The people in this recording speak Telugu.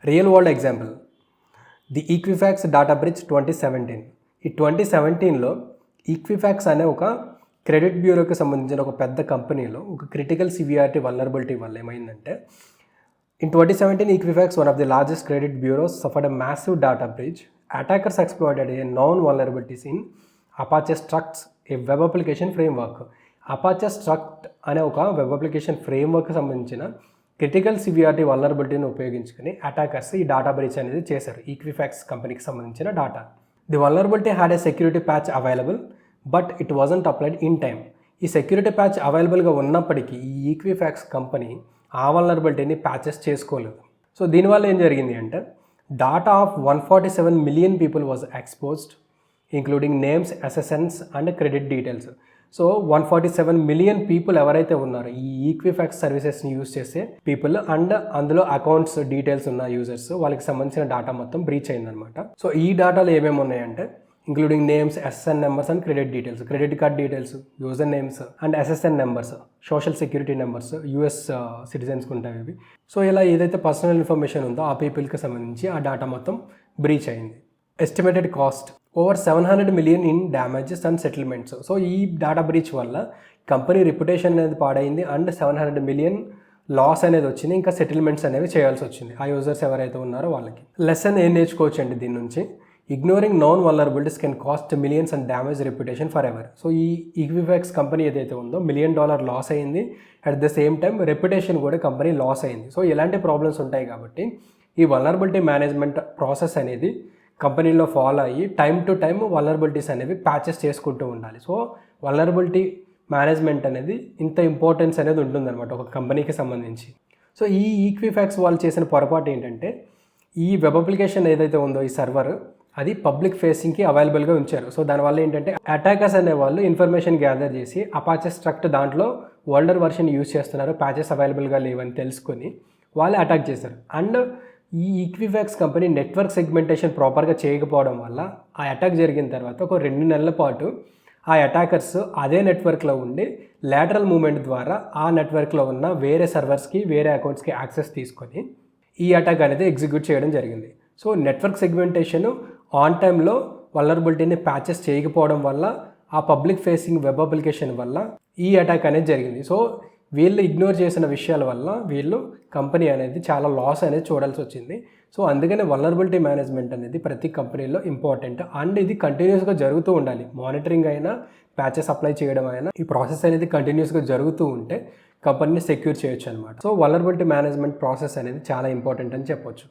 Real world example, the Equifax data breach 2017. ఈ 2017లో ఈక్విఫాక్స్ అనే ఒక క్రెడిట్ బ్యూరోకి సంబంధించిన ఒక పెద్ద కంపెనీలో ఒక క్రిటికల్ సివియారిటీ వల్నరబిలిటీ వల్ల ఏమైందంటే, in 2017 Equifax, one of the largest credit bureaus, suffered a massive data breach. Attackers exploited a known vulnerabilities in Apache Structs, a web application framework. Apache Struct అనే ఒక వెబ్ అప్లికేషన్ ఫ్రేమ్వర్క్ సంబంధించిన క్రిటికల్ సివియారిటీ వల్నరబిలిటీని ఉపయోగించుకుని అటాకర్స్ ఈ డాటా బ్రీచ్ అనేది చేశారు ఈక్విఫాక్స్ కంపెనీకి సంబంధించిన data. The vulnerability had a security patch available, but it wasn't applied in time. ఈ సెక్యూరిటీ ప్యాచ్ అవైలబుల్గా ఉన్నప్పటికీ ఈ ఈక్విఫాక్స్ కంపెనీ ఆ వల్నరబిలిటీని ప్యాచెస్ చేసుకోలేదు. సో దీనివల్ల ఏం జరిగింది అంటే, data of 147 million people was exposed, including names, SSNs and credit details. So 147 million people ఎవరైతే ఉన్నారో ఈ ఈక్విఫాక్స్ సర్వీసెస్ని యూజ్ చేసే పీపుల్ అండ్ అందులో అకౌంట్స్ డీటెయిల్స్ ఉన్న యూజర్స్, వాళ్ళకి సంబంధించిన డాటా మొత్తం బ్రీచ్ అయిందనమాట. సో ఈ డాటాలో ఏమేమి ఉన్నాయంటే, including names, SSN numbers and credit details, credit card details, user names and SSN numbers, social security numbers, US సిటిజన్స్కి ఉంటాయి ఇవి. సో ఇలా ఏదైతే పర్సనల్ ఇన్ఫర్మేషన్ ఉందో ఆ పీపుల్కి సంబంధించి ఆ డాటా మొత్తం బ్రీచ్ అయింది. Estimated cost over 700 million in damages and settlements. So ఈ డాటా బ్రీచ్ వల్ల కంపెనీ రిప్యుటేషన్ అనేది పాడైంది అండ్ 700 మిలియన్ లాస్ అనేది వచ్చింది, ఇంకా సెటిల్మెంట్స్ అనేవి చేయాల్సి వచ్చింది ఆ యూజర్స్ ఎవరైతే ఉన్నారో వాళ్ళకి. లెసన్ ఏం నేర్చుకోవచ్చు అండి దీని నుంచి, ignoring non vulnerabilities can cost millions and damage reputation for ever. So ఈ ఈక్విఫాక్స్ కంపెనీ ఏదైతే ఉందో $1 మిలియన్ లాస్ అయింది, at the same time reputation కూడా కంపెనీ లాస్ అయింది. సో ఇలాంటి ప్రాబ్లమ్స్ ఉంటాయి కాబట్టి ఈ వల్నరబిలిటీ మేనేజ్మెంట్ ప్రాసెస్ అనేది కంపెనీలో ఫాలో అయ్యి టైం టు టైం వల్నరబిలిటీస్ అనేవి ప్యాచెస్ చేసుకుంటూ ఉండాలి. సో వల్నరబిలిటీ మేనేజ్మెంట్ అనేది ఇంత ఇంపార్టెన్స్ అనేది ఉంటుందన్నమాట ఒక కంపెనీకి సంబంధించి. సో ఈ ఈక్విఫాక్స్ వాళ్ళు చేసిన పొరపాటు ఏంటంటే, ఈ వెబ్ అప్లికేషన్ ఏదైతే ఉందో ఈ సర్వర్ అది పబ్లిక్ ఫేసింగ్కి అవైలబుల్గా ఉంచారు. సో దానివల్ల ఏంటంటే అటాకర్స్ అనేవాళ్ళు ఇన్ఫర్మేషన్ గ్యాదర్ చేసి అపాచే స్ట్రక్ట్ దాంట్లో ఓల్డర్ వర్షన్ యూజ్ చేస్తున్నారు, ప్యాచెస్ అవైలబుల్గా లేవని తెలుసుకొని వాళ్ళు అటాక్ చేశారు. అండ్ ఈ ఈక్విఫాక్స్ కంపెనీ నెట్వర్క్ సెగ్మెంటేషన్ ప్రాపర్గా చేయకపోవడం వల్ల ఆ అటాక్ జరిగిన తర్వాత ఒక 2 నెలల పాటు ఆ అటాకర్స్ అదే నెట్వర్క్లో ఉండి లాటరల్ మూవ్మెంట్ ద్వారా ఆ నెట్వర్క్లో ఉన్న వేరే సర్వర్స్కి, వేరే అకౌంట్స్కి యాక్సెస్ తీసుకొని ఈ అటాక్ అనేది ఎగ్జిక్యూట్ చేయడం జరిగింది. సో నెట్వర్క్ సెగ్మెంటేషన్ ఆన్ టైంలో వల్నరబిలిటీని ప్యాచెస్ చేయకపోవడం వల్ల ఆ పబ్లిక్ ఫేసింగ్ వెబ్ అప్లికేషన్ వల్ల ఈ అటాక్ అనేది జరిగింది. సో వీళ్ళు ఇగ్నోర్ చేసిన విషయాల వల్ల వీళ్ళు కంపెనీ అనేది చాలా లాస్ అనేది చూడాల్సి వచ్చింది. సో అందుకనే వల్నరబిలిటీ మేనేజ్మెంట్ అనేది ప్రతి కంపెనీలో ఇంపార్టెంట్ అండ్ ఇది కంటిన్యూస్గా జరుగుతూ ఉండాలి. మానిటరింగ్ అయినా, ప్యాచెస్ అప్లై చేయడం అయినా ఈ ప్రాసెస్ అనేది కంటిన్యూస్గా జరుగుతూ ఉంటే కంపెనీని సెక్యూర్ చేయొచ్చు అనమాట. సో వల్నరబిలిటీ మేనేజ్మెంట్ ప్రాసెస్ అనేది చాలా ఇంపార్టెంట్ అని చెప్పొచ్చు.